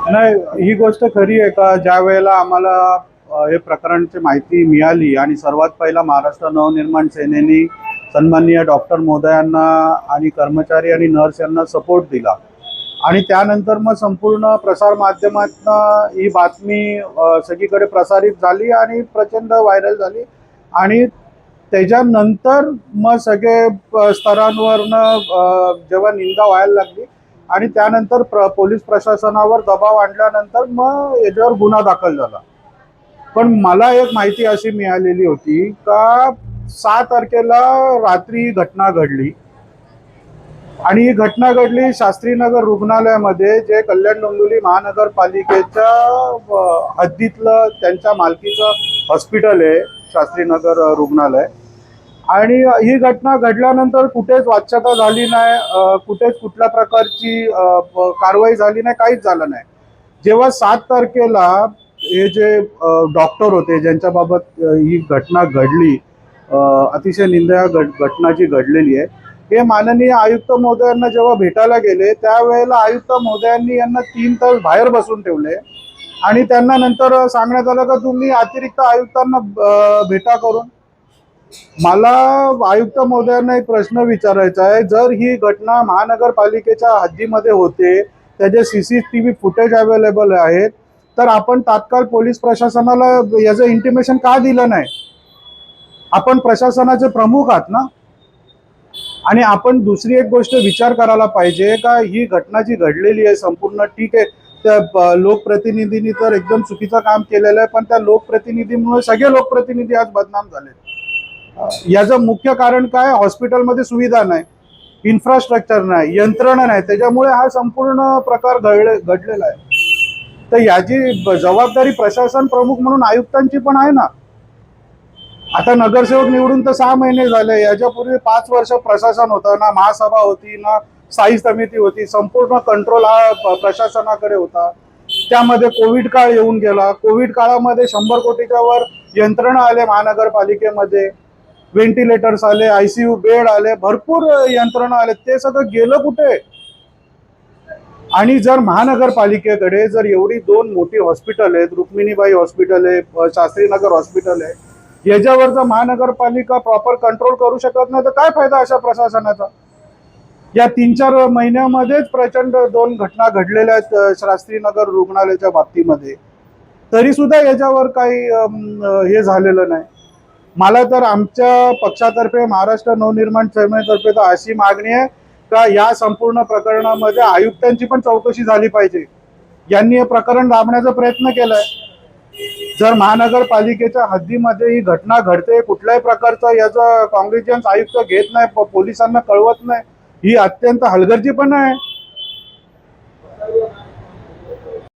नाही, ही गोष्ट खरी आहे का? ज्या वेळेला आम्हाला हे प्रकरणची माहिती मिळाली आणि सर्वात पहिला महाराष्ट्र नवनिर्माण सेनेने सन्माननीय डॉक्टर महोदयांना आणि कर्मचारी आणि नर्स यांना सपोर्ट दिला आणि त्यानंतर मग संपूर्ण प्रसार माध्यमातनं ही बातमी सगळीकडे प्रसारित झाली आणि प्रचंड व्हायरल झाली आणि त्याच्यानंतर मग सगळे स्तरांवरनं जेव्हा निंदा व्हायला लागली आणि त्यानंतर पोलीस प्रशासनावर दबाव आणल्यानंतर मग याच्यावर गुन्हा दाखल झाला. पण मला एक माहिती अशी मिळालेली होती का 6 तारखेला रात्री घटना घडली आणि ही घटना घडली शास्त्रीनगर रुग्णालयामध्ये, जे कल्याण डोंबिवली महानगरपालिकेच्या हद्दीतलं त्यांच्या मालकीचं हॉस्पिटल आहे, शास्त्रीनगर रुग्णालय. आणि ही घटना घडल्यानंतर कुठेच वाच्यता झाली नाही, कुठेच कुठल्या प्रकारची कारवाई झाली नाही, काहीच झालं नाही. जेव्हा 7 तारखेला हे जे डॉक्टर होते ज्यांच्याबाबत ही घटना घडली, अतिशय निंदनीय घटना जी घडलेली आहे, हे माननीय आयुक्त महोदयांना जेव्हा भेटायला गेले त्यावेळेला आयुक्त महोदयांनी यांना 3 तास बाहेर बसून ठेवले आणि त्यांना नंतर सांगण्यात आलं का तुम्ही अतिरिक्त आयुक्तांना भेटा करून. मला आयुक्त महोदयांना एक प्रश्न विचारायचा आहे, जर ही घटना महानगरपालिकेच्या हद्दीमध्ये होते, त्याचे CCTV फुटेज अवेलेबल आहेत, तर आपण तात्काळ पोलीस प्रशासनाला याचं इंटिमेशन का दिलं नाही? आपण प्रशासनाचे प्रमुख आहात ना. आणि आपण दुसरी एक गोष्ट विचार करायला पाहिजे का ही घटना जी घडलेली आहे संपूर्ण, ठीक आहे, त्या लोकप्रतिनिधींनी तर एकदम चुकीचं काम केलेलं आहे, पण त्या लोकप्रतिनिधींमुळे सगळे लोकप्रतिनिधी आज बदनाम झाले. याचं मुख्य कारण काय? हॉस्पिटलमध्ये सुविधा नाही, इन्फ्रास्ट्रक्चर नाही, यंत्रणा नाही, त्याच्यामुळे हा संपूर्ण प्रकार घडलेला आहे. तर याची जबाबदारी प्रशासन प्रमुख म्हणून आयुक्तांची पण आहे ना. आता नगरसेवक निवडून तर 6 महिने झाले, याच्यापूर्वी 5 वर्ष प्रशासन होतं ना, महासभा होती ना, स्थायी समिती होती, संपूर्ण कंट्रोल हा प्रशासनाकडे होता. त्यामध्ये कोविड काळ येऊन गेला, कोविड काळामध्ये 100 कोटीच्या वर यंत्रणा आले महानगरपालिकेमध्ये, व्हेंटिलेटर्स आले, ICU बेड आले, भरपूर यंत्रणा आले, ते सगळं गेलं कुठे? आणि जर महानगरपालिकेकडे जर एवढी 2 मोठी हॉस्पिटल आहेत, रुक्मिणीबाई हॉस्पिटल आहे, शास्त्रीनगर हॉस्पिटल आहे, याच्यावर जर महानगरपालिका प्रॉपर कंट्रोल करू शकत नाही तर काय फायदा अशा प्रशासनाचा? या 3-4 महिन्यामध्येच प्रचंड 2 घटना घडलेल्या आहेत शास्त्रीनगर रुग्णालयाच्या बाबतीमध्ये, तरी सुद्धा याच्यावर काही हे झालेलं नाही. मला तर आमच्या पक्षातर्फे, महाराष्ट्र नवनिर्माण सेनेतर्फे तर अशी मागणी आहे का या संपूर्ण प्रकरणामध्ये आयुक्तांची पण चौकशी झाली पाहिजे. यांनी हे प्रकरण दाबण्याचा प्रयत्न केलाय. जर महानगरपालिकेच्या हद्दीमध्ये ही घटना घडते, कुठल्याही प्रकारचा याचा कॉन्ग्निजन्स आयुक्त घेत नाही, पोलिसांना कळवत नाही, ही अत्यंत हलगर्जीपणा आहे.